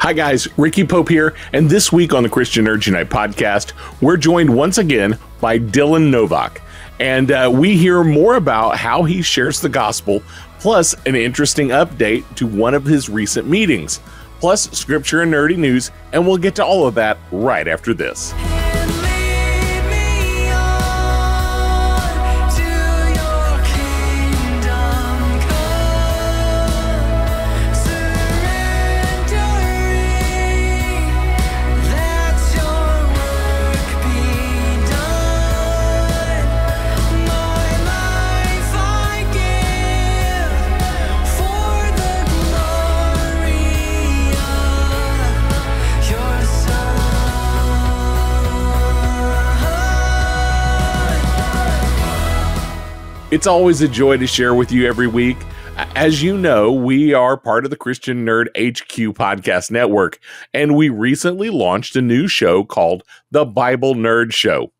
Hi guys, Ricky Pope here, and this week on the Christian Nerd Unite podcast, we're joined once again by Dylan Novak, and we hear more about how he shares the gospel, plus an interesting update to one of his recent meetings, plus scripture and nerdy news, and we'll get to all of that right after this. It's always a joy to share with you every week. As you know, we are part of the Christian Nerd HQ podcast network, and we recently launched a new show called The Bible Nerd Show.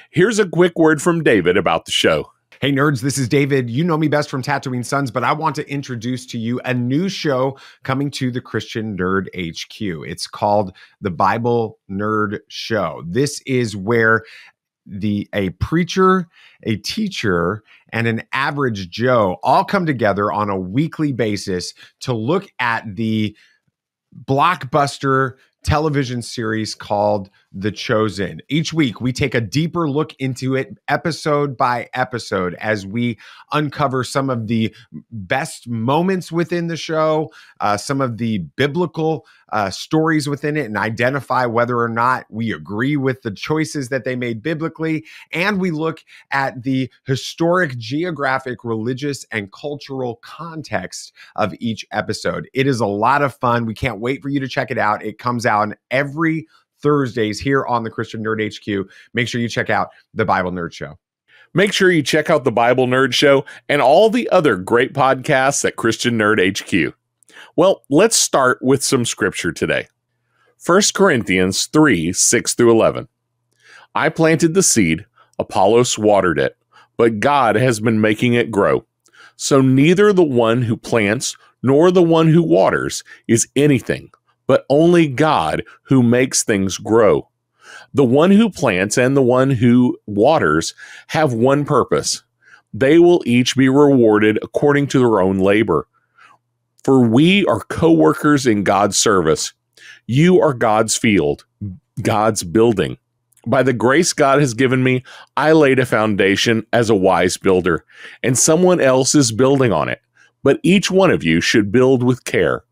Here's a quick word from David about the show. Hey nerds, this is David. You know me best from Tatooine Sons, but I want to introduce to you a new show coming to the Christian Nerd HQ. It's called The Bible Nerd Show. This is where a preacher, a teacher, and an average Joe all come together on a weekly basis to look at the blockbuster television series called The Chosen. Each week, we take a deeper look into it episode by episode as we uncover some of the best moments within the show, some of the biblical stories within it, and identify whether or not we agree with the choices that they made biblically. And we look at the historic, geographic, religious, and cultural context of each episode. It is a lot of fun. We can't wait for you to check it out. It comes out every Thursdays here on the Christian Nerd HQ. Make sure you check out the Bible Nerd Show. Make sure you check out the Bible Nerd Show and all the other great podcasts at Christian Nerd HQ. Well, let's start with some scripture today. 1 Corinthians 3, 6 through 11. I planted the seed, Apollos watered it, but God has been making it grow. So neither the one who plants nor the one who waters is anything, but only God who makes things grow. The one who plants and the one who waters have one purpose. They will each be rewarded according to their own labor. For we are co-workers in God's service. You are God's field, God's building. By the grace God has given me, I laid a foundation as a wise builder, and someone else is building on it. But each one of you should build with care.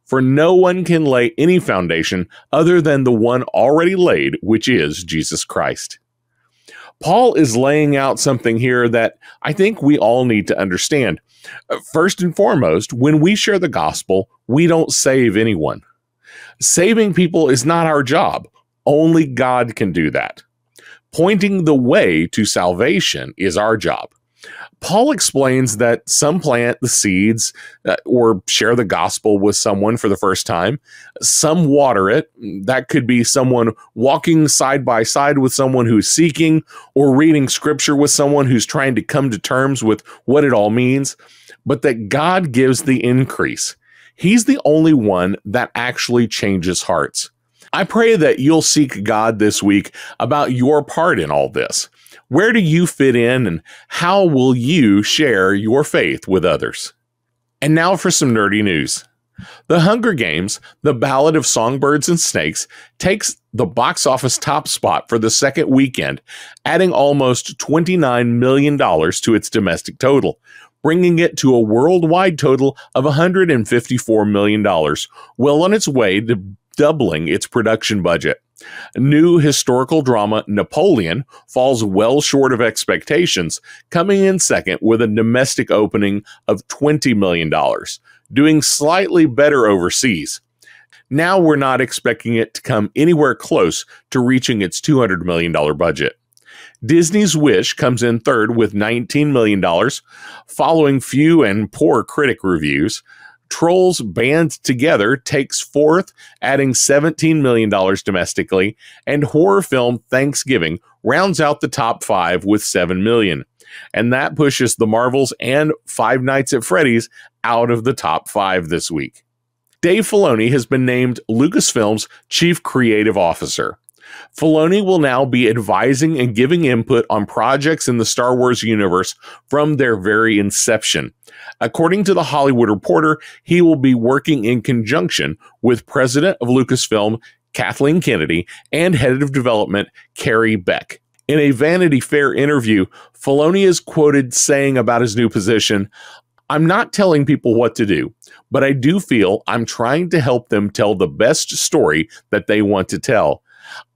For no one can lay any foundation other than the one already laid, which is Jesus Christ. Paul is laying out something here that I think we all need to understand. First and foremost, when we share the gospel, we don't save anyone. Saving people is not our job. Only God can do that. Pointing the way to salvation is our job. Paul explains that some plant the seeds or share the gospel with someone for the first time. Some water it. That could be someone walking side by side with someone who's seeking, or reading scripture with someone who's trying to come to terms with what it all means. But that God gives the increase. He's the only one that actually changes hearts. I pray that you'll seek God this week about your part in all this. Where do you fit in, and how will you share your faith with others? And now for some nerdy news. The Hunger Games, The Ballad of Songbirds and Snakes, takes the box office top spot for the second weekend, adding almost $29 million to its domestic total, bringing it to a worldwide total of $154 million, well on its way to doubling its production budget. New historical drama Napoleon falls well short of expectations, coming in second with a domestic opening of $20 million, doing slightly better overseas. Now we're not expecting it to come anywhere close to reaching its $200 million budget. Disney's Wish comes in third with $19 million, following few and poor critic reviews. Trolls Band Together takes fourth, adding $17 million domestically, and horror film Thanksgiving rounds out the top five with $7 million. And that pushes The Marvels and Five Nights at Freddy's out of the top five this week. Dave Filoni has been named Lucasfilm's Chief Creative Officer. Filoni will now be advising and giving input on projects in the Star Wars universe from their very inception. According to The Hollywood Reporter, he will be working in conjunction with President of Lucasfilm, Kathleen Kennedy, and Head of Development, Carrie Beck. In a Vanity Fair interview, Filoni is quoted saying about his new position, "I'm not telling people what to do, but I do feel I'm trying to help them tell the best story that they want to tell.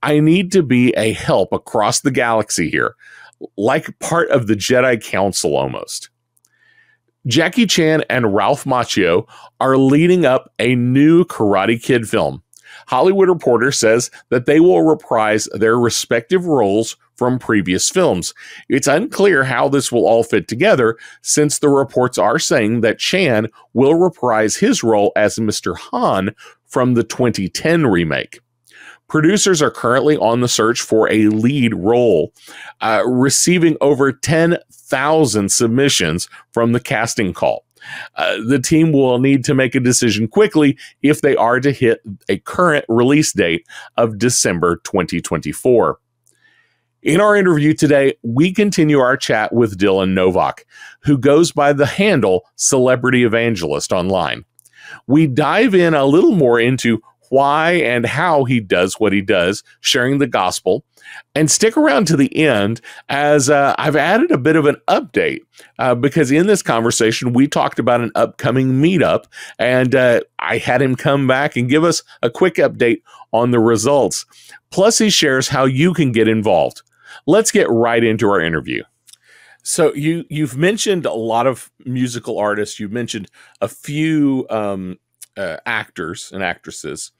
I need to be a help across the galaxy here, like part of the Jedi Council almost." Jackie Chan and Ralph Macchio are leading up a new Karate Kid film. Hollywood Reporter says that they will reprise their respective roles from previous films. It's unclear how this will all fit together, since the reports are saying that Chan will reprise his role as Mr. Han from the 2010 remake. Producers are currently on the search for a lead role, receiving over 10,000 submissions from the casting call. The team will need to make a decision quickly if they are to hit a current release date of December 2024. In our interview today, we continue our chat with Dylan Novak, who goes by the handle Celebrity Evangelist online. We dive in a little more into why and how he does what he does, sharing the gospel, and stick around to the end as I've added a bit of an update because in this conversation, we talked about an upcoming meetup, and I had him come back and give us a quick update on the results. Plus, he shares how you can get involved. Let's get right into our interview. So you've mentioned a lot of musical artists. You've mentioned a few actors and actresses.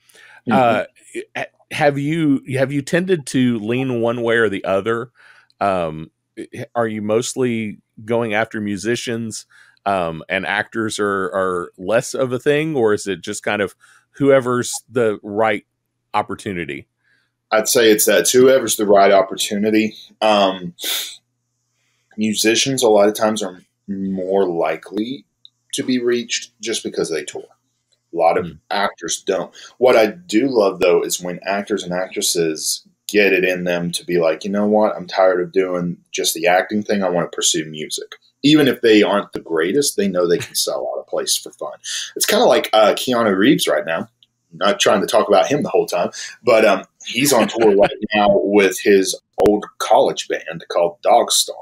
Mm-hmm. Have you tended to lean one way or the other? Are you mostly going after musicians, and actors are less of a thing, or is it just kind of whoever's the right opportunity? I'd say it's that whoever's the right opportunity. Musicians a lot of times are more likely to be reached just because they tour. A lot of actors don't. What I do love, though, is when actors and actresses get it in them to be like, you know what, I'm tired of doing just the acting thing. I want to pursue music. Even if they aren't the greatest, they know they can sell out a place for fun. It's kind of like Keanu Reeves right now. Not trying to talk about him the whole time, but he's on tour right now with his old college band called Dog Star.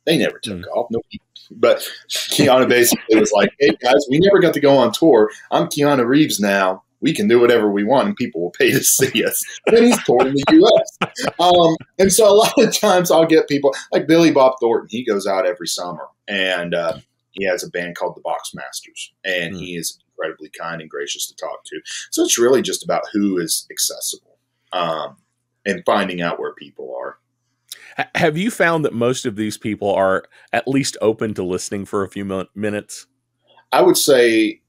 They never took off. Nobody. But Keanu basically was like, "Hey guys, we never got to go on tour. I'm Keanu Reeves now. We can do whatever we want, and people will pay to see us." And then he's touring the U.S. And so a lot of times I'll get people like Billy Bob Thornton. He goes out every summer, and he has a band called the Boxmasters, and he is incredibly kind and gracious to talk to. So it's really just about who is accessible and finding out where people are. Have you found that most of these people are at least open to listening for a few minutes? I would say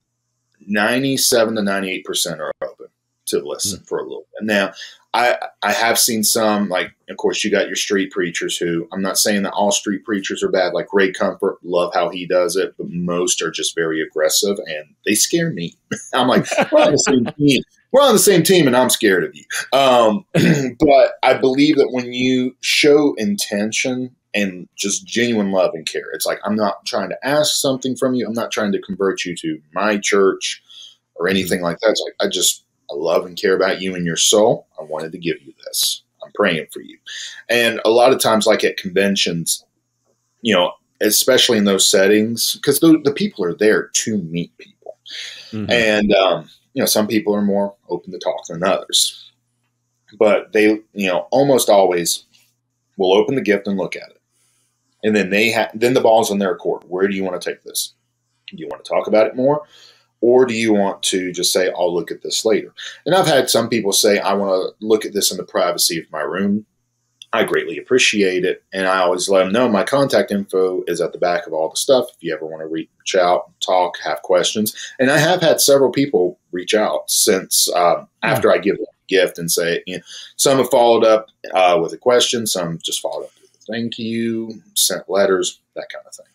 97 to 98% are open to listen for a little bit. Now, I have seen some, like, of course, you got your street preachers who, I'm not saying that all street preachers are bad. Like Ray Comfort, love how he does it, but most are just very aggressive, and they scare me. I'm like, we're on the same team. We're on the same team, and I'm scared of you. But I believe that when you show intention and just genuine love and care, it's like, I'm not trying to ask something from you. I'm not trying to convert you to my church or anything like that. It's like, I love and care about you and your soul. I wanted to give you this. I'm praying for you. And a lot of times, like at conventions, you know, especially in those settings, because the people are there to meet people. And, you know, some people are more open to talk than others. But they, you know, almost always will open the gift and look at it. And then then the ball's in their court. Where do you want to take this? Do you want to talk about it more? Or do you want to just say, I'll look at this later? And I've had some people say, I want to look at this in the privacy of my room. I greatly appreciate it. And I always let them know my contact info is at the back of all the stuff. If you ever want to reach out, talk, have questions. And I have had several people reach out since after I give them a gift and say, you know, some have followed up with a question. Some just followed up with a thank you, sent letters, that kind of thing.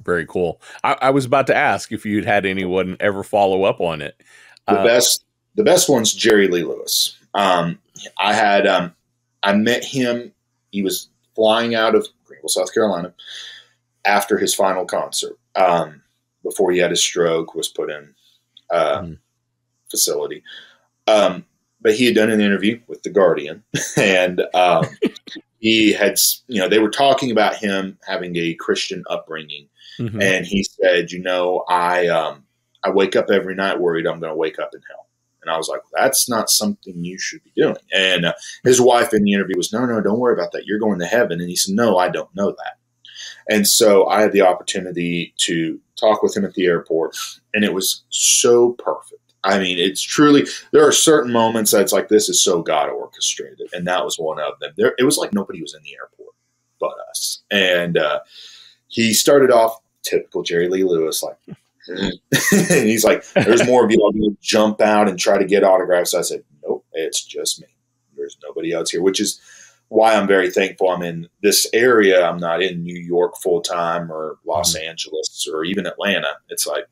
Very cool. I was about to ask if you'd had anyone ever follow up on it. The best one's Jerry Lee Lewis. I met him. He was flying out of Greenville, South Carolina after his final concert. Before he had his stroke, was put in facility. But he had done an interview with The Guardian, and he had, they were talking about him having a Christian upbringing. And he said, I wake up every night worried I'm going to wake up in hell. And I was like, that's not something you should be doing. And his wife in the interview was, no, don't worry about that. You're going to heaven. And he said, no, I don't know that. And so I had the opportunity to talk with him at the airport, and it was so perfect. I mean, it's truly, there are certain moments that's like, this is so God orchestrated. And that was one of them. It was like nobody was in the airport but us. And he started off typical Jerry Lee Lewis, like, and he's like, there's more of you. I'll go jump out and try to get autographs. I said, nope, it's just me. There's nobody else here, which is why I'm very thankful I'm in this area. I'm not in New York full time or Los Angeles or even Atlanta. It's like,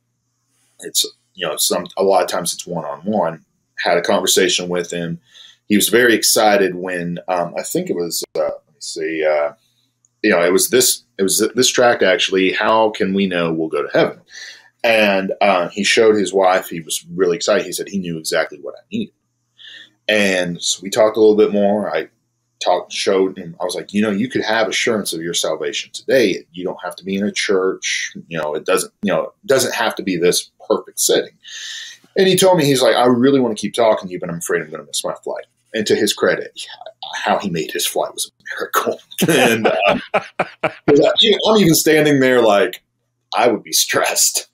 a lot of times it's one-on-one. Had a conversation with him. He was very excited when, I think it was, let me see, it was this track actually, How Can We Know We'll Go to Heaven? And he showed his wife. He was really excited. He said he knew exactly what I needed. And so we talked a little bit more. I showed him. I was like, you could have assurance of your salvation today. You don't have to be in a church. It doesn't have to be this perfect setting. And he told me, he's like, I really want to keep talking to you, but I'm afraid I'm going to miss my flight. And to his credit, how he made his flight was a miracle. And I'm even standing there like, I would be stressed.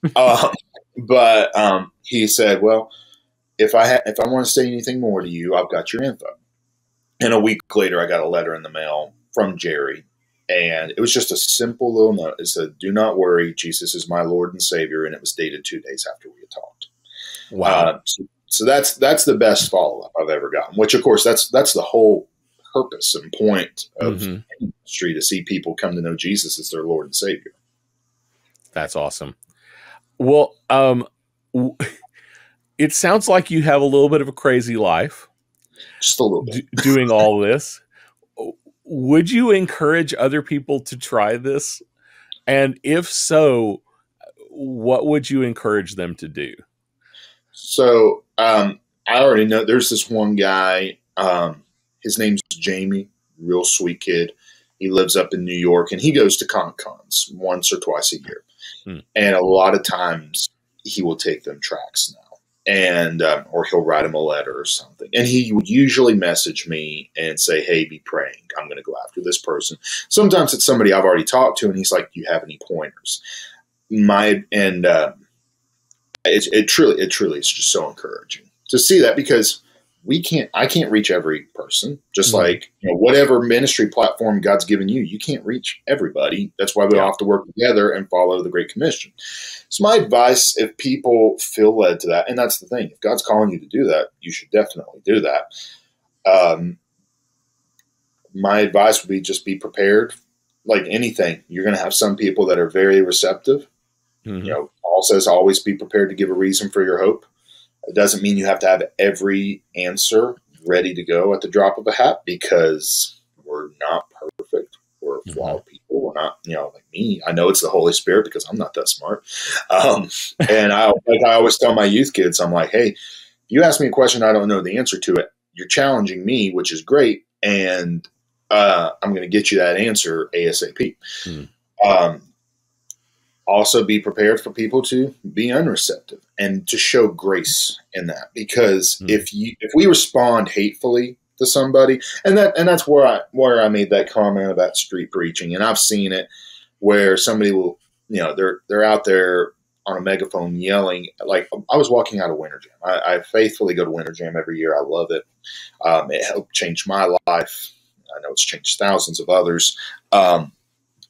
But he said, well, if I want to say anything more to you, I've got your info. And a week later, I got a letter in the mail from Jerry. And it was just a simple little note. It said, do not worry, Jesus is my Lord and Savior. And it was dated 2 days after we had talked. Wow. So that's the best follow-up I've ever gotten, which, of course, that's the whole purpose and point of ministry, to see people come to know Jesus as their Lord and Savior. That's awesome. Well, it sounds like you have a little bit of a crazy life. Just a little bit. Doing all this. Would you encourage other people to try this? And if so, what would you encourage them to do? So I already know there's this one guy. His name's Jamie, real sweet kid. He lives up in New York, and he goes to Comic-Cons once or twice a year. And a lot of times he will take them tracks now, and or he'll write him a letter or something. And he would usually message me and say, hey, be praying. I'm going to go after this person. Sometimes it's somebody I've already talked to, and he's like, do you have any pointers? It truly is just so encouraging to see that, because I can't reach every person, just like, whatever ministry platform God's given you, you can't reach everybody. That's why we all have to work together and follow the Great Commission. So my advice, if people feel led to that, and that's the thing, if God's calling you to do that, you should definitely do that. My advice would be just be prepared. Like anything, you're going to have some people that are very receptive. Paul says always be prepared to give a reason for your hope. It doesn't mean you have to have every answer ready to go at the drop of a hat, because we're not perfect. We're flawed people. We're not, like me. I know it's the Holy Spirit because I'm not that smart. And I always tell my youth kids, I'm like, hey, if you ask me a question, I don't know the answer to it. You're challenging me, which is great. And I'm going to get you that answer ASAP. Also be prepared for people to be unreceptive and to show grace in that, because if we respond hatefully to somebody, and that's where I made that comment about street preaching, and I've seen it where somebody will, they're out there on a megaphone yelling. Like, I was walking out of Winter Jam. I faithfully go to Winter Jam every year. I love it. It helped change my life. I know it's changed thousands of others.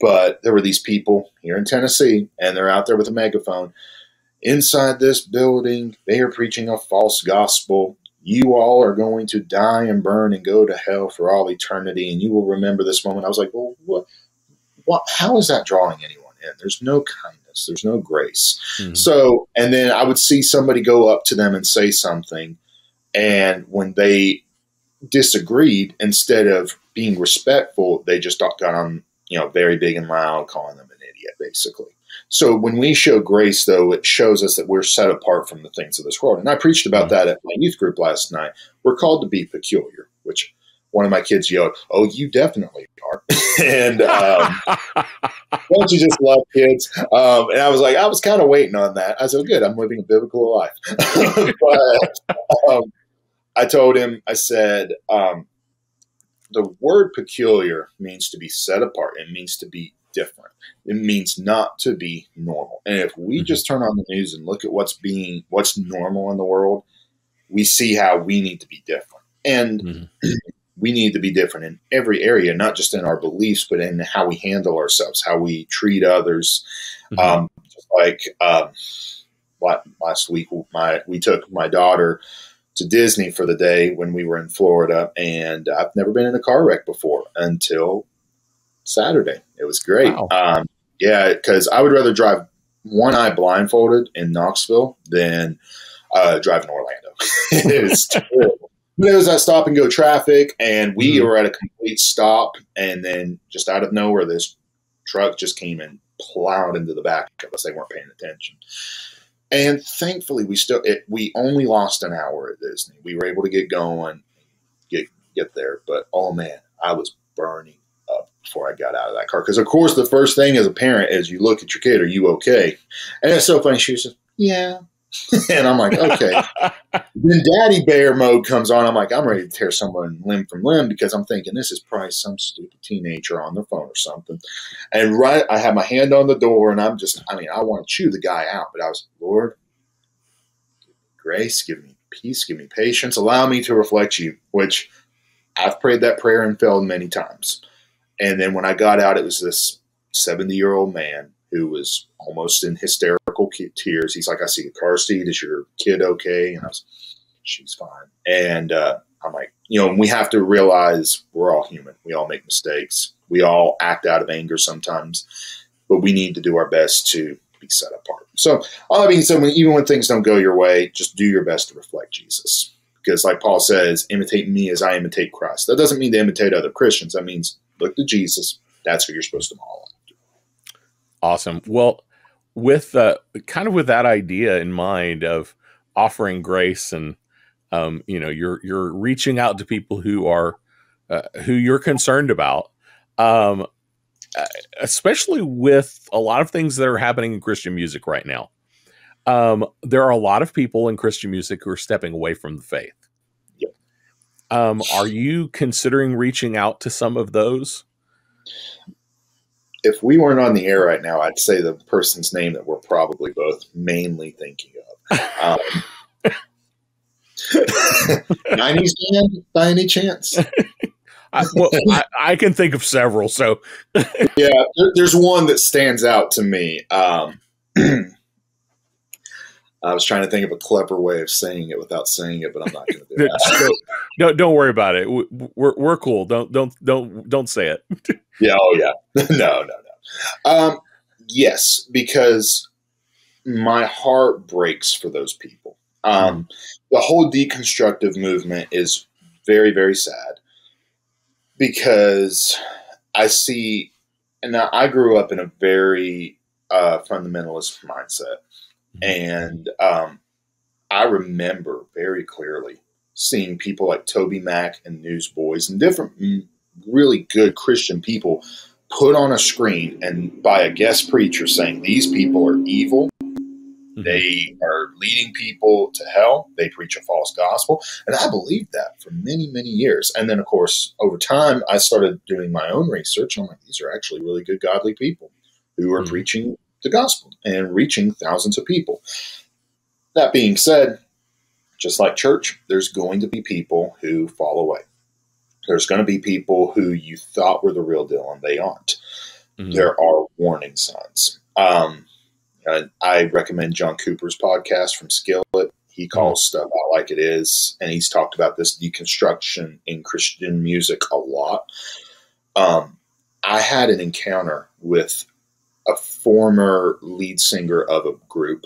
But there were these people here in Tennessee, and they're out there with a megaphone. Inside this building, they are preaching a false gospel. You all are going to die and burn and go to hell for all eternity, and you will remember this moment. I was like, well, what? How is that drawing anyone end. There's no kindness. There's no grace. So, and then I would see somebody go up to them and say something. And when they disagreed, instead of being respectful, they just got on, very big and loud, calling them an idiot, basically. So when we show grace, though, it shows us that we're set apart from the things of this world. And I preached about that at my youth group last night. We're called to be peculiar, which one of my kids yelled, "Oh, you definitely are." And don't you just love kids? And I was like, I was kind of waiting on that. I said, good, I'm living a biblical life. But I told him, I said, the word peculiar means to be set apart. It means to be different. It means not to be normal. And if we just turn on the news and look at what's normal in the world, we see how we need to be different. And we need to be different in every area, not just in our beliefs, but in how we handle ourselves, how we treat others. Just like last week, we took my daughter to Disney for the day when we were in Florida, and I've never been in a car wreck before until Saturday. It was great. Wow. Yeah, because I would rather drive one eye blindfolded in Knoxville than drive in Orlando. It was terrible. But it was that stop and go traffic, and we were at a complete stop, and then just out of nowhere, this truck just came and plowed into the back of us. They weren't paying attention. And thankfully, we only lost an hour at Disney. We were able to get going, get there. But, oh, man, I was burning up before I got out of that car. Because, of course, the first thing as a parent is you look at your kid, are you okay? And it's so funny. She says, yeah. And I'm like, okay. Then daddy bear mode comes on. I'm like, I'm ready to tear someone limb from limb because I'm thinking this is probably some stupid teenager on their phone or something. And I have my hand on the door and I want to chew the guy out. But I was, Lord, give me grace, give me peace, give me patience, allow me to reflect you, which I've prayed that prayer and failed many times. And then when I got out, it was this 70-year-old man who was almost in hysterical tears. He's like, I see a car seat. Is your kid okay? And I was, she's fine. And I'm like, we have to realize we're all human. We all make mistakes. We all act out of anger sometimes, but we need to do our best to be set apart. So all that being said, even when things don't go your way, just do your best to reflect Jesus. Because like Paul says, imitate me as I imitate Christ. That doesn't mean to imitate other Christians. That means look to Jesus. That's who you're supposed to model. Awesome. Well, with that idea in mind of offering grace and, you're reaching out to people who are, who you're concerned about, especially with a lot of things that are happening in Christian music right now. There are a lot of people in Christian music who are stepping away from the faith. Yep. Are you considering reaching out to some of those? If we weren't on the air right now, I'd say the person's name that we're probably both mainly thinking of. 90s band, by any chance? I can think of several. So, yeah, there's one that stands out to me. I was trying to think of a clever way of saying it without saying it, but I'm not going to do that. Don't worry about it. We're cool. Don't say it. Yeah. Oh yeah. No. Yes, because my heart breaks for those people. The whole deconstructive movement is very, very sad because I see, and now I grew up in a very fundamentalist mindset. And I remember very clearly seeing people like Toby Mac and Newsboys and different really good Christian people put on a screen and by a guest preacher saying these people are evil. Mm-hmm. They are leading people to hell. They preach a false gospel. And I believed that for many, many years. And then, of course, over time, I started doing my own research. I'm like, these are actually really good, godly people who are preaching the gospel and reaching thousands of people. That being said, just like church, there's going to be people who fall away. There's going to be people who you thought were the real deal and they aren't. Mm-hmm. There are warning signs. I recommend John Cooper's podcast from Skillet. He calls stuff out like it is, and he's talked about this deconstruction in Christian music a lot. I had an encounter with a former lead singer of a group,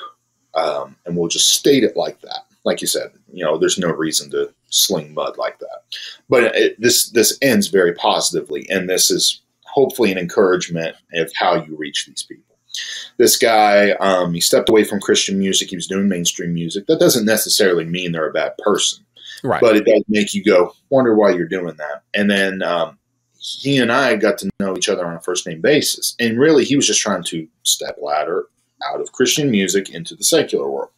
and we'll just state it like that. Like you said, there's no reason to sling mud like that. But this ends very positively, and this is hopefully an encouragement of how you reach these people. This guy, he stepped away from Christian music. He was doing mainstream music. That doesn't necessarily mean they're a bad person, Right. but it does make you go, wonder why you're doing that. And then he and I got to know each other on a first-name basis. And really, he was just trying to step ladder out of Christian music into the secular world.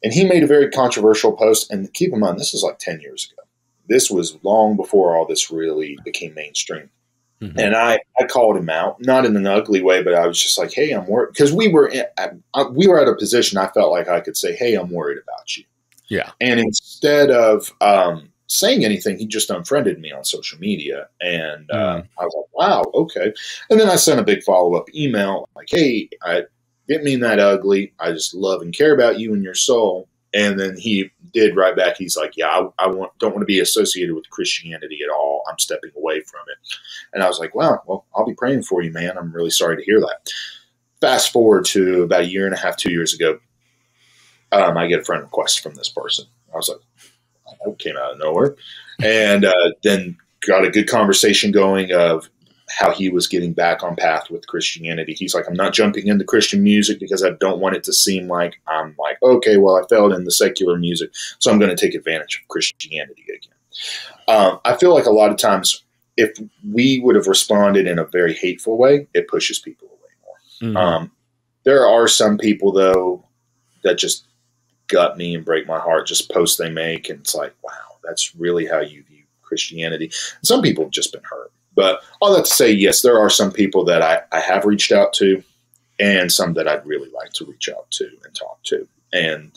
And he made a very controversial post. And keep in mind, this is like 10 years ago. This was long before all this really became mainstream. Mm-hmm. And I called him out, not in an ugly way, but I was just like, hey, I'm worried. Because we were at a position I felt like I could say, hey, I'm worried about you. Yeah. And instead of saying anything, he just unfriended me on social media. And I was like, wow, okay. And then I sent a big follow-up email like, hey, I didn't mean that ugly. I just love and care about you and your soul. And then he did right back. He's like, yeah, I don't want to be associated with Christianity at all. I'm stepping away from it. And I was like, wow, well, I'll be praying for you, man. I'm really sorry to hear that. Fast forward to about a year and a half, 2 years ago, I get a friend request from this person. I was like, that came out of nowhere. And then got a good conversation going of how he was getting back on path with Christianity. He's like, I'm not jumping into Christian music because I don't want it to seem like I'm like, okay, well, I failed in the secular music, so I'm going to take advantage of Christianity again. I feel like a lot of times if we would have responded in a very hateful way, it pushes people away more. Mm-hmm. There are some people, though, that just gut me and break my heart, just posts they make, and it's like, wow, that's really how you view Christianity. And some people have just been hurt. But all that to say, yes, there are some people that I have reached out to and some that I'd really like to reach out to and talk to. And,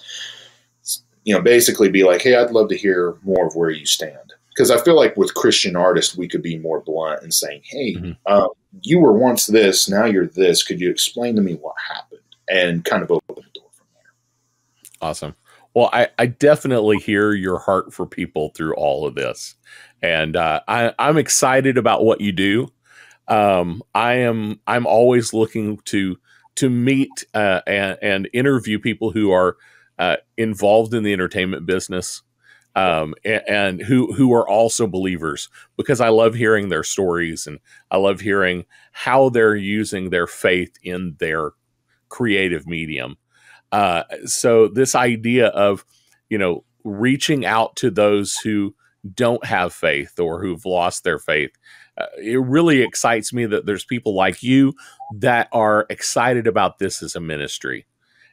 basically be like, hey, I'd love to hear more of where you stand. Because I feel like with Christian artists, we could be more blunt in saying, hey, you were once this, now you're this. Could you explain to me what happened? And kind of open the door from there. Awesome. Well, I definitely hear your heart for people through all of this. And I'm excited about what you do. I'm always looking to meet and interview people who are involved in the entertainment business and who are also believers, because I love hearing their stories and I love hearing how they're using their faith in their creative medium. So this idea of, reaching out to those who don't have faith or who've lost their faith, it really excites me that there's people like you that are excited about this as a ministry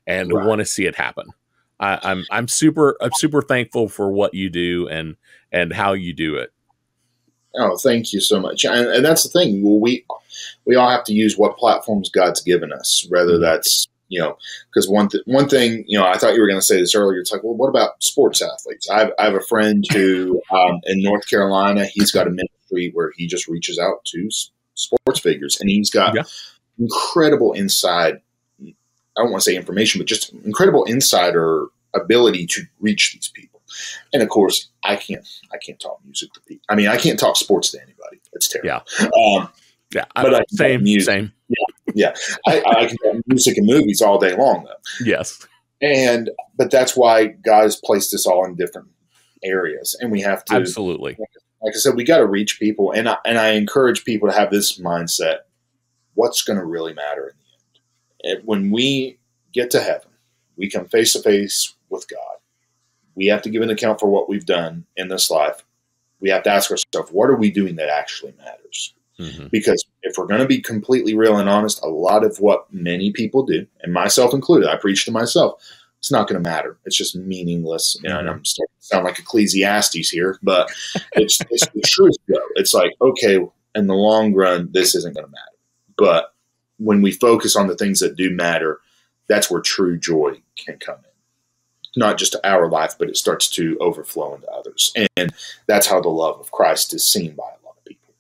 and want to see it happen. I'm super thankful for what you do and how you do it. Oh, thank you so much. And that's the thing. Well, we all have to use what platforms God's given us, whether that's, because one thing, I thought you were going to say this earlier. It's like, well, what about sports athletes? I have a friend who in North Carolina, he's got a ministry where he just reaches out to sports figures, and he's got incredible inside. I don't want to say information, but just incredible insider ability to reach these people. And of course, I can't talk music to people. I mean, I can't talk sports to anybody. It's terrible. Yeah. But I can same. Yeah. I can talk music and movies all day long, though. Yes. But that's why God has placed us all in different areas, and we have to absolutely. Like I said, we got to reach people, and I encourage people to have this mindset: what's going to really matter in the end? When we get to heaven, we come face to face with God. We have to give an account for what we've done in this life. We have to ask ourselves, what are we doing that actually matters? Mm-hmm. Because if we're going to be completely real and honest, a lot of what many people do, and myself included, I preach to myself, it's not going to matter. It's just meaningless. Mm-hmm. And I'm starting to sound like Ecclesiastes here, but it's the truth, though. It's like, okay, in the long run, this isn't going to matter. But when we focus on the things that do matter, that's where true joy can come in. Not just our life, but it starts to overflow into others. And that's how the love of Christ is seen by a lot of people.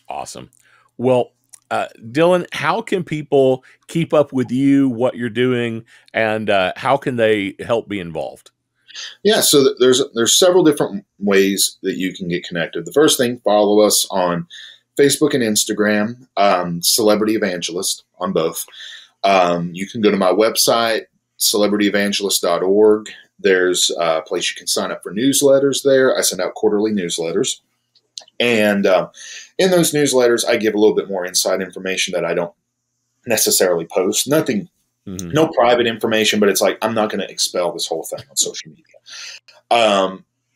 Awesome. Well, Dylan, how can people keep up with you, what you're doing, and how can they help be involved? Yeah, so there's several different ways that you can get connected. The first thing, follow us on Facebook and Instagram, Celebrity Evangelist on both. You can go to my website, celebrityevangelist.org. There's a place you can sign up for newsletters there. I send out quarterly newsletters. And in those newsletters, I give a little bit more inside information that I don't necessarily post. Nothing, no private information, but it's like I'm not going to expel this whole thing on social media.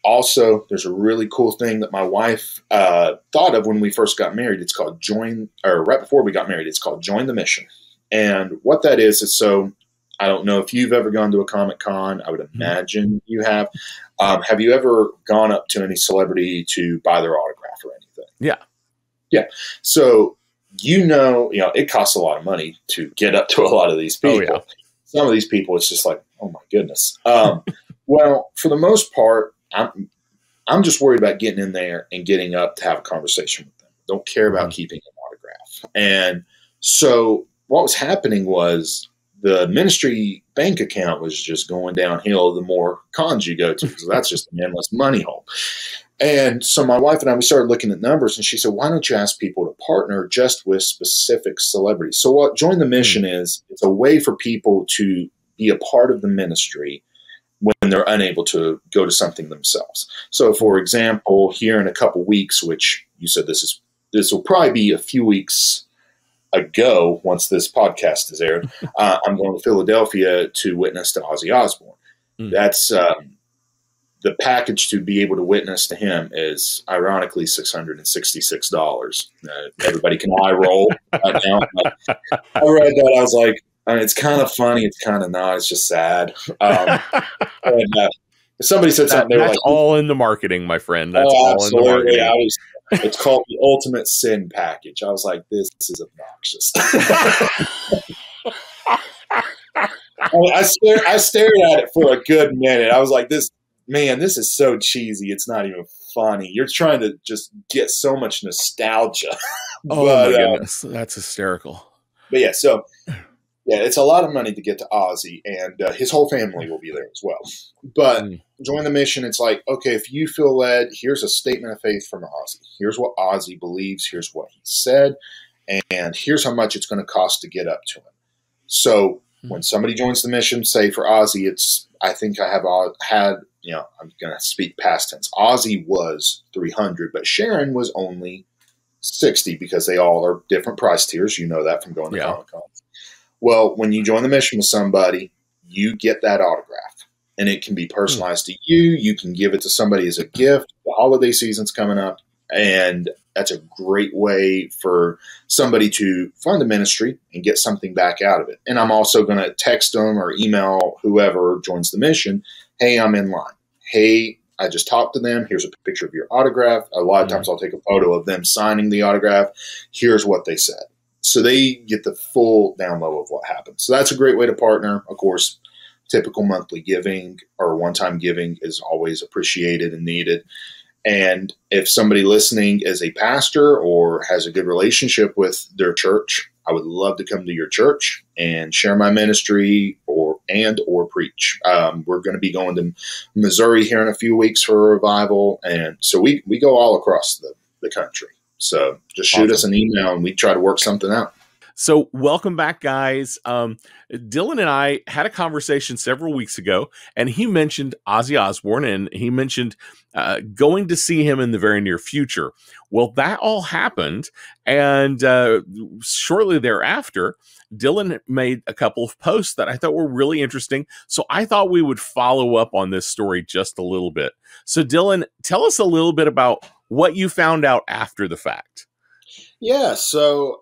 Also, there's a really cool thing that my wife thought of when we first got married. It's called right before we got married, it's called Join the Mission. And what that is so I don't know if you've ever gone to a Comic-Con. I would imagine you have. Have you ever gone up to any celebrity to buy their autograph or anything? Yeah. Yeah. So, it costs a lot of money to get up to a lot of these people. Oh, yeah. Some of these people, it's just like, oh my goodness. Well, for the most part, I'm just worried about getting in there and getting up to have a conversation with them. Don't care about keeping an autograph. And so what was happening was the ministry bank account was just going downhill the more cons you go to. So that's just an endless money hole. And so my wife and I, we started looking at numbers, and she said, why don't you ask people to partner just with specific celebrities? So what Join the Mission is, it's a way for people to be a part of the ministry when they're unable to go to something themselves. So, for example, here in a couple weeks, which you said this will probably be a few weeks ago once this podcast is aired, I'm going to Philadelphia to witness to Ozzy Osbourne. That's the package to be able to witness to him is ironically $666. Everybody can eye roll right now. I read that. I was like, it's kind of funny. It's kind of not. It's just sad. If somebody said something, they were that's like, all in the marketing, my friend. That's all absolutely. in the marketing. It's called the Ultimate Sin Package. I was like, this is obnoxious. I stared at it for a good minute. I was like, this is so cheesy. It's not even funny. You're trying to just get so much nostalgia. Oh, my goodness. That's hysterical. But yeah, so yeah, it's a lot of money to get to Ozzy, and his whole family will be there as well. But Join the Mission, it's like, okay, if you feel led, here's a statement of faith from Ozzy. Here's what Ozzy believes. Here's what he said. And here's how much it's going to cost to get up to him. So when somebody joins the mission, say for Ozzy, I think I have had, I'm going to speak past tense. Ozzy was 300, but Sharon was only 60 because they all are different price tiers. You know that from going to Comic-Con. Well, when you join the mission with somebody, you get that autograph, and it can be personalized to you. You can give it to somebody as a gift. The holiday season's coming up, and that's a great way for somebody to fund the ministry and get something back out of it. And I'm also going to text them or email whoever joins the mission, hey, I'm in line. Hey, I just talked to them. Here's a picture of your autograph. A lot of times I'll take a photo of them signing the autograph. Here's what they said. So they get the full down low of what happened. So that's a great way to partner. Of course, typical monthly giving or one-time giving is always appreciated and needed. And if somebody listening is a pastor or has a good relationship with their church, I would love to come to your church and share my ministry or preach. We're going to be going to Missouri here in a few weeks for a revival. And so we go all across the country. So just shoot us an email and we try to work something out. So welcome back, guys. Dylan and I had a conversation several weeks ago, and he mentioned Ozzy Osbourne, and he mentioned going to see him in the very near future. Well, that all happened, and shortly thereafter, Dylan made a couple of posts that I thought were really interesting. So I thought we would follow up on this story just a little bit. So Dylan, tell us a little bit about what you found out after the fact. Yeah, so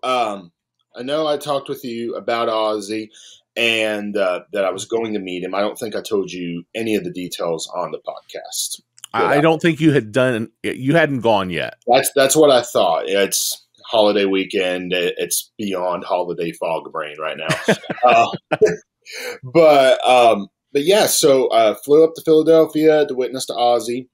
I know I talked with you about Ozzy and that I was going to meet him. I don't think I told you any of the details on the podcast. I don't think you hadn't gone yet. That's what I thought. It's holiday weekend. It's beyond holiday fog brain right now. But yeah, so I flew up to Philadelphia to witness to Ozzy.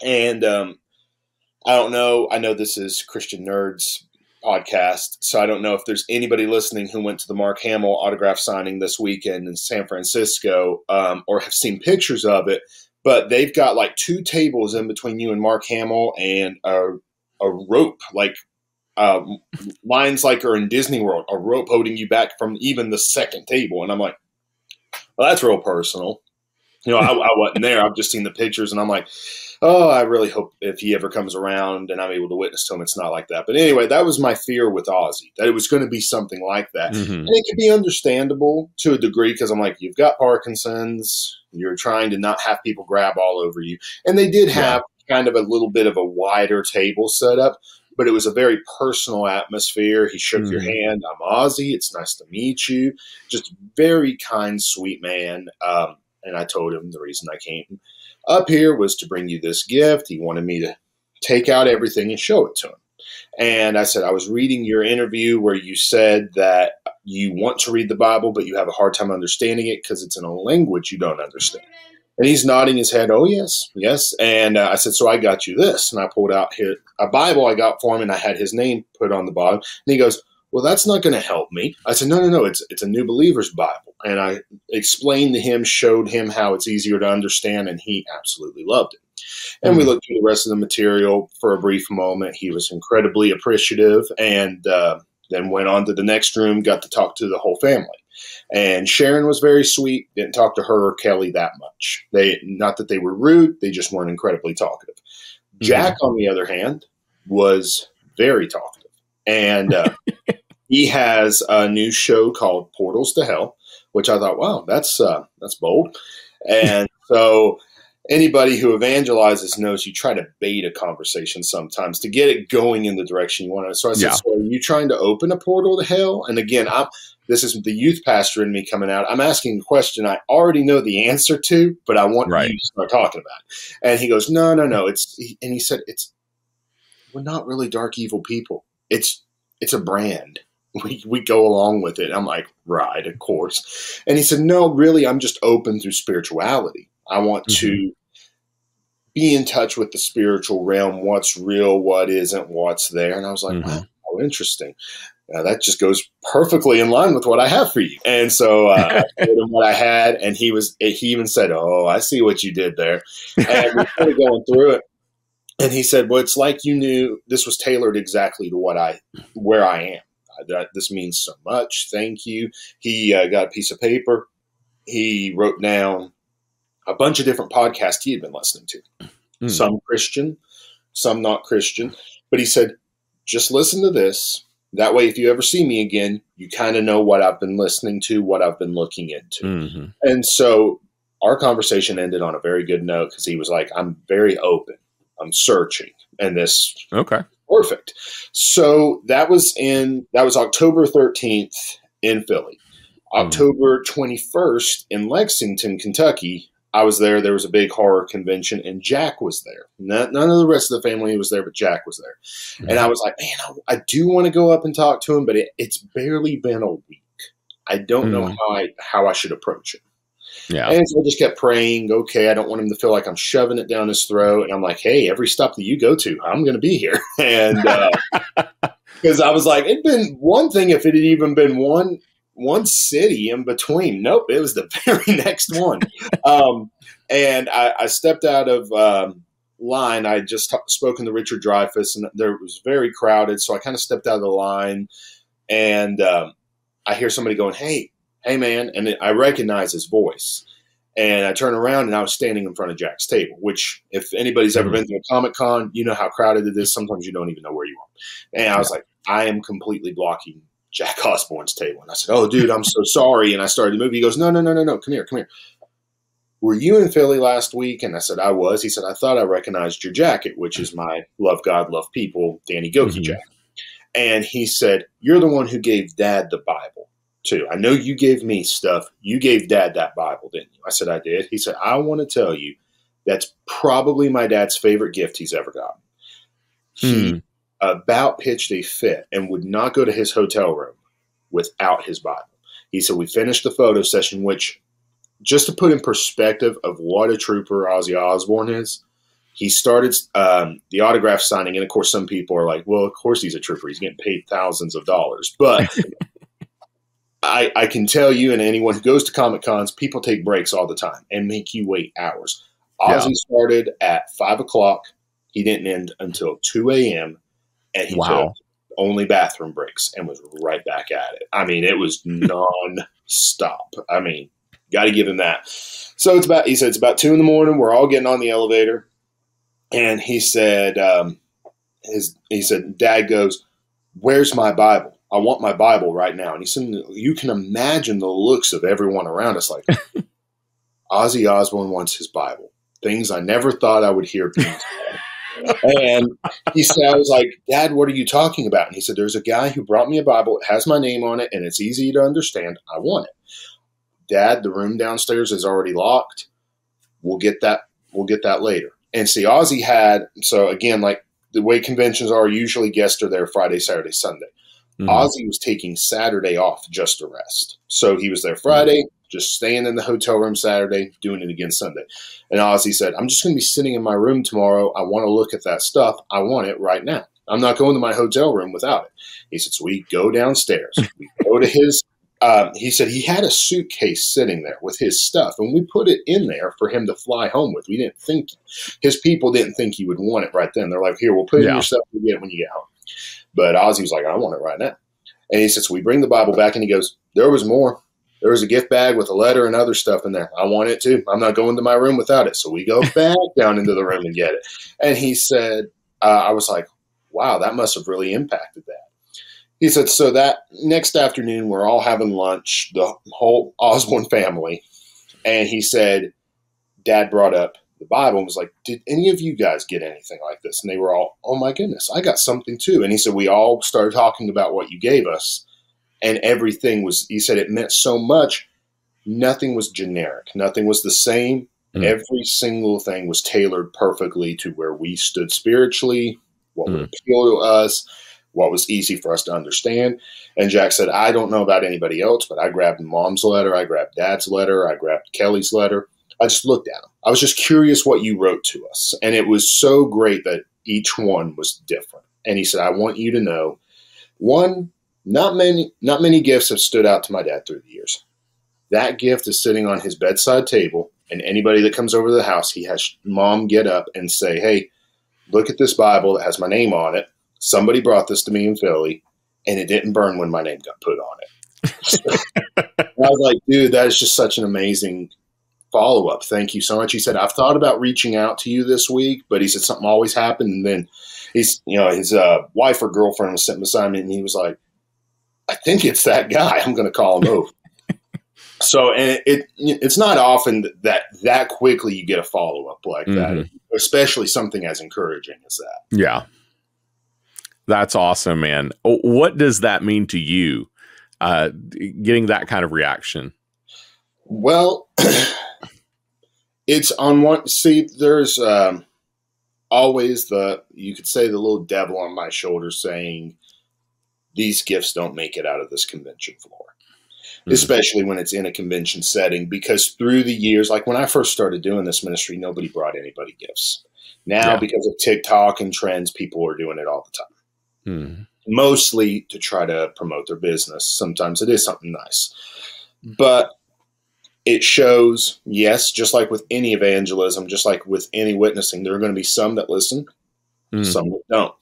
And I don't know. I know this is Christian Nerds podcast, so I don't know if there's anybody listening who went to the Mark Hamill autograph signing this weekend in San Francisco or have seen pictures of it, but they've got like 2 tables in between you and Mark Hamill and a rope, like lines like are in Disney World, a rope holding you back from even the second table. And I'm like, well, that's real personal. You know, I wasn't there. I've just seen the pictures, and I'm like, oh, I really hope if he ever comes around and I'm able to witness to him, it's not like that. But anyway, that was my fear with Ozzy, that it was going to be something like that. Mm-hmm. And it could be understandable to a degree because I'm like, you've got Parkinson's. You're trying to not have people grab all over you. And they did have kind of a little bit of a wider table set up, but it was a very personal atmosphere. He shook your hand. I'm Ozzy. It's nice to meet you. Just very kind, sweet man. And I told him the reason I came up here was to bring you this gift. He wanted me to take out everything and show it to him. And I said, I was reading your interview where you said that you want to read the Bible, but you have a hard time understanding it because it's in a language you don't understand. And he's nodding his head, oh, yes, yes. And I said, so I got you this. And I pulled out a Bible I got for him, and I had his name put on the bottom. And he goes, well, that's not going to help me. I said, no, it's a New Believer's Bible. And I explained to him, showed him how it's easier to understand, and he absolutely loved it. And we looked through the rest of the material for a brief moment. He was incredibly appreciative, and then went on to the next room, got to talk to the whole family. And Sharon was very sweet, didn't talk to her or Kelly that much. Not that they were rude, they just weren't incredibly talkative. Jack, on the other hand, was very talkative. And he has a new show called Portals to Hell, which I thought, wow, that's bold. And so anybody who evangelizes knows you try to bait a conversation sometimes to get it going in the direction you want to. So I said, so are you trying to open a portal to hell? And again, this is the youth pastor in me coming out. I'm asking a question I already know the answer to, but I want you to start talking about it. And he goes, no. And he said, we're not really dark, evil people. It's a brand. We go along with it. I'm like, right, of course. And he said, no, really, I'm just open through spirituality. I want to be in touch with the spiritual realm, what's real, what isn't, what's there. And I was like, wow, how interesting. That just goes perfectly in line with what I have for you. And so I told him what I had, and he even said, oh, I see what you did there. And we started going through it. And he said, well, it's like you knew this was tailored exactly to where I am. This means so much. Thank you. He got a piece of paper. He wrote down a bunch of different podcasts he had been listening to. Some Christian, some not Christian. But he said, just listen to this. That way, if you ever see me again, you kind of know what I've been listening to, what I've been looking into. And so our conversation ended on a very good note because he was like, I'm very open. I'm searching. And this perfect. So that was October 13th in Philly. October 21st in Lexington, Kentucky, I was there. There was a big horror convention, and Jack was there. None of the rest of the family was there, but Jack was there. And I was like, man, I do want to go up and talk to him, but it's barely been a week. I don't know how I should approach it. Yeah. And so I just kept praying, okay, I don't want him to feel like I'm shoving it down his throat. And I'm like, hey, every stop that you go to, I'm going to be here. And because I was like, it'd been one thing if it had even been one city in between. Nope, it was the very next one. And I stepped out of line. I just spoken to Richard Dreyfuss, and it was very crowded. So I kind of stepped out of the line, and I hear somebody going, hey, man. And I recognize his voice. And I turn around, and I was standing in front of Jack's table, which if anybody's ever been to a Comic-Con, you know how crowded it is. Sometimes you don't even know where you are. And I was like, I am completely blocking Jack Osbourne's table. And I said, oh, dude, I'm so sorry. And I started to move. He goes, no. Come here. Were you in Philly last week? And I said, I was. He said, I thought I recognized your jacket, which is my Love God, Love People, Danny Gokey jacket. And he said, you're the one who gave Dad the Bible, too. I know you gave me stuff. You gave Dad that Bible, didn't you? I said, I did. He said, I want to tell you that's probably my dad's favorite gift he's ever gotten. He about pitched a fit and would not go to his hotel room without his Bible. He said, we finished the photo session, which, just to put in perspective of what a trooper Ozzy Osbourne is, he started the autograph signing. And, of course, some people are like, well, of course he's a trooper. He's getting paid thousands of dollars. But I can tell you, and anyone who goes to Comic-Cons, people take breaks all the time and make you wait hours. Ozzy started at 5 o'clock. He didn't end until 2 a.m. And he took only bathroom breaks, and was right back at it. I mean, it was non-stop. I mean, got to give him that. So he said, it's about 2 a.m. We're all getting on the elevator. And he said, Dad goes, where's my Bible? I want my Bible right now. And he said, you can imagine the looks of everyone around us like, Ozzy Osbourne wants his Bible. Things I never thought I would hear being said. And he said, I was like, Dad, what are you talking about? And he said, there's a guy who brought me a Bible. It has my name on it, and it's easy to understand. I want it. Dad, the room downstairs is already locked. We'll get that later. And see, Ozzy had, so again, like the way conventions are, usually guests are there Friday, Saturday, Sunday. Mm-hmm. Ozzy was taking Saturday off just to rest. So he was there Friday, just staying in the hotel room Saturday, doing it again Sunday. And Ozzy said, I'm just going to be sitting in my room tomorrow. I want to look at that stuff. I want it right now. I'm not going to my hotel room without it. He said, so we go downstairs. We go to his, he said he had a suitcase sitting there with his stuff, and we put it in there for him to fly home with. We didn't think, his people didn't think he would want it right then. They're like, here, we'll put it in your stuff. You get it when you get home. But Ozzy was like, I want it right now. And he said, so we bring the Bible back, and he goes, there was more. There was a gift bag with a letter and other stuff in there. I want it too. I'm not going to my room without it. So we go back down into the room and get it. And he said, I was like, wow, that must have really impacted that. He said, so that next afternoon, we're all having lunch, the whole Osbourne family. And he said, Dad brought up the Bible and was like, did any of you guys get anything like this? And they were all, oh my goodness, I got something too. And he said, we all started talking about what you gave us. And everything was, he said, it meant so much. Nothing was generic. Nothing was the same. Every single thing was tailored perfectly to where we stood spiritually, what would appeal to us, what was easy for us to understand. And Jack said, I don't know about anybody else, but I grabbed Mom's letter. I grabbed Dad's letter. I grabbed Kelly's letter. I just looked at them. I was just curious what you wrote to us. And it was so great that each one was different. And he said, I want you to know, one, not many gifts have stood out to my dad through the years. That gift is sitting on his bedside table, and anybody that comes over to the house, he has Mom get up and say, hey, look at this Bible that has my name on it. Somebody brought this to me in Philly, and it didn't burn when my name got put on it. I was like, dude, that is just such an amazing follow-up. Thank you so much. He said, I've thought about reaching out to you this week, but he said something always happened. And then his wife or girlfriend was sitting beside me, and he was like, I think it's that guy. I'm going to call him over. So, and it's not often that quickly you get a follow-up like that, especially something as encouraging as that. Yeah. That's awesome, man. What does that mean to you, getting that kind of reaction? Well, it's on one, see, there's always you could say the little devil on my shoulder saying, these gifts don't make it out of this convention floor, especially when it's in a convention setting, because through the years, like when I first started doing this ministry, nobody brought anybody gifts. Now, because of TikTok and trends, people are doing it all the time, mostly to try to promote their business. Sometimes it is something nice, but it shows, yes, just like with any evangelism, just like with any witnessing, there are going to be some that listen, some that don't.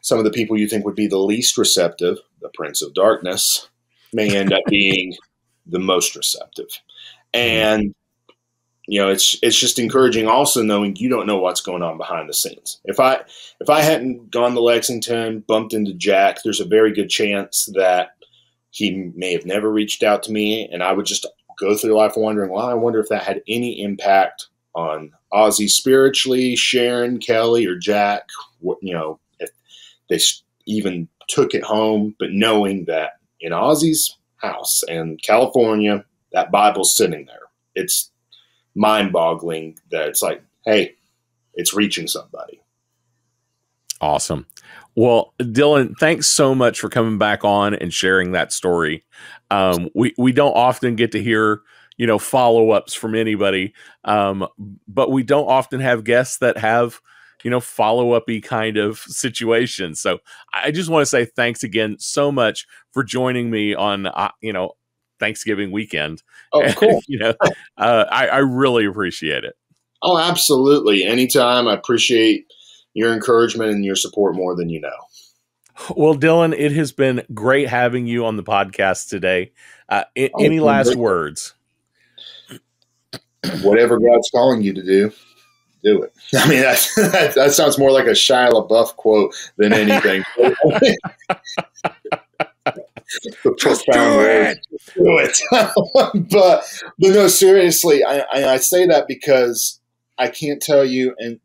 Some of the people you think would be the least receptive, the Prince of Darkness, may end up being the most receptive. And, it's just encouraging also knowing you don't know what's going on behind the scenes. If I hadn't gone to Lexington, bumped into Jack, there's a very good chance that he may have never reached out to me, and I would just go through life wondering, well, I wonder if that had any impact on Ozzy spiritually, Sharon, Kelly, or Jack, if they even took it home, but knowing that in Ozzy's house in California, that Bible's sitting there. It's mind-boggling that it's like, hey, it's reaching somebody. Awesome. Well, Dylan, thanks so much for coming back on and sharing that story. We don't often get to hear, follow-ups from anybody, but we don't often have guests that have, follow-up-y kind of situation. So I just want to say thanks again so much for joining me on, Thanksgiving weekend. Oh, cool. I really appreciate it. Oh, absolutely. Anytime. I appreciate your encouragement and your support more than you know. Well, Dylan, it has been great having you on the podcast today. Any last words? Whatever God's calling you to do it. I mean, that sounds more like a Shia LaBeouf quote than anything. Just do it. Do it. but no, seriously, I say that because I can't tell you, and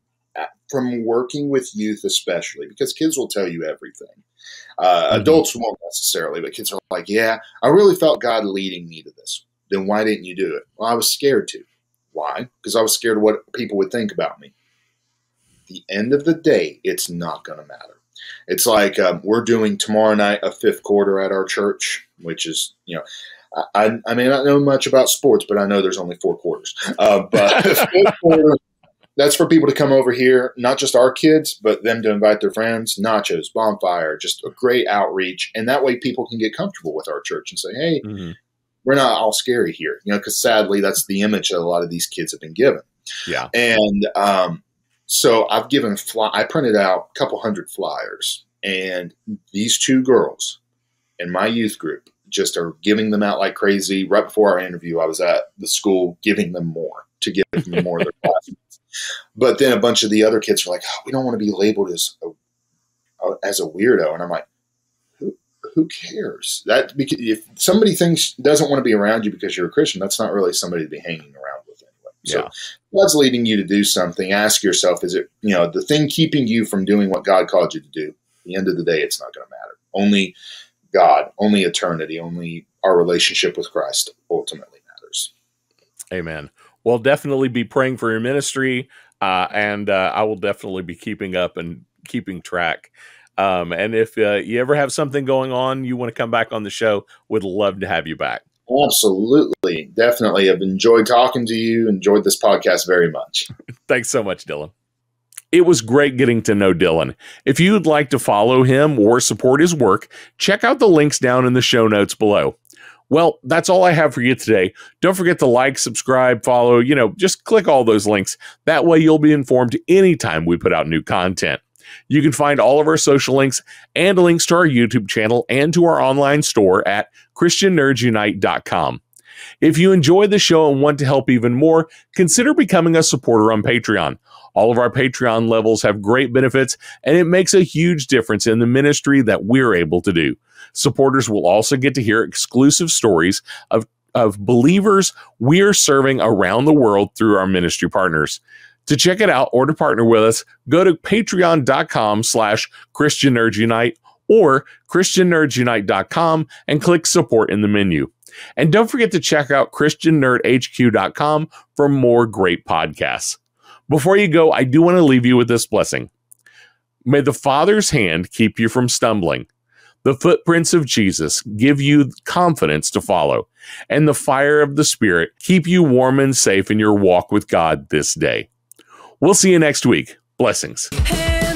from working with youth especially, because kids will tell you everything. Adults won't necessarily, but kids are like, yeah, I really felt God leading me to this. Then why didn't you do it? Well, I was scared to. Why? Because I was scared of what people would think about me. At the end of the day, it's not going to matter. It's like we're doing tomorrow night a fifth quarter at our church, which is, I may not know much about sports, but I know there's only 4 quarters. But the fifth quarter, that's for people to come over here, not just our kids, but them to invite their friends, nachos, bonfire, just a great outreach. And that way people can get comfortable with our church and say, hey, we're not all scary here, because sadly that's the image that a lot of these kids have been given. Yeah. And so I've given I printed out a couple hundred flyers, and these 2 girls in my youth group just are giving them out like crazy. Right before our interview, I was at the school giving them more to give them more of their classmates. But then a bunch of the other kids are like, oh, we don't want to be labeled as a weirdo. And I'm like, who cares? That because if somebody doesn't want to be around you because you're a Christian, that's not really somebody to be hanging around with anyway. So God's leading you to do something. Ask yourself, is it, the thing keeping you from doing what God called you to do? At the end of the day, it's not going to matter. Only God, only eternity, only our relationship with Christ ultimately matters. Amen. Well, definitely be praying for your ministry, and I will definitely be keeping up and keeping track. And if you ever have something going on, you want to come back on the show, would love to have you back. Absolutely. Definitely. I've enjoyed talking to you, enjoyed this podcast very much. Thanks so much, Dylan. It was great getting to know Dylan. If you'd like to follow him or support his work, check out the links down in the show notes below. Well, that's all I have for you today. Don't forget to like, subscribe, follow, just click all those links. That way you'll be informed anytime we put out new content. You can find all of our social links and links to our YouTube channel and to our online store at ChristianNerdsUnite.com. If you enjoy the show and want to help even more, consider becoming a supporter on Patreon. All of our Patreon levels have great benefits, and it makes a huge difference in the ministry that we're able to do. Supporters will also get to hear exclusive stories of believers we're serving around the world through our ministry partners. To check it out or to partner with us, go to patreon.com/ChristianNerdsUnite or ChristianNerdsUnite.com and click support in the menu. And don't forget to check out ChristianNerdHQ.com for more great podcasts. Before you go, I do want to leave you with this blessing. May the Father's hand keep you from stumbling. The footprints of Jesus give you confidence to follow, and the fire of the Spirit keep you warm and safe in your walk with God this day. We'll see you next week. Blessings. Hey.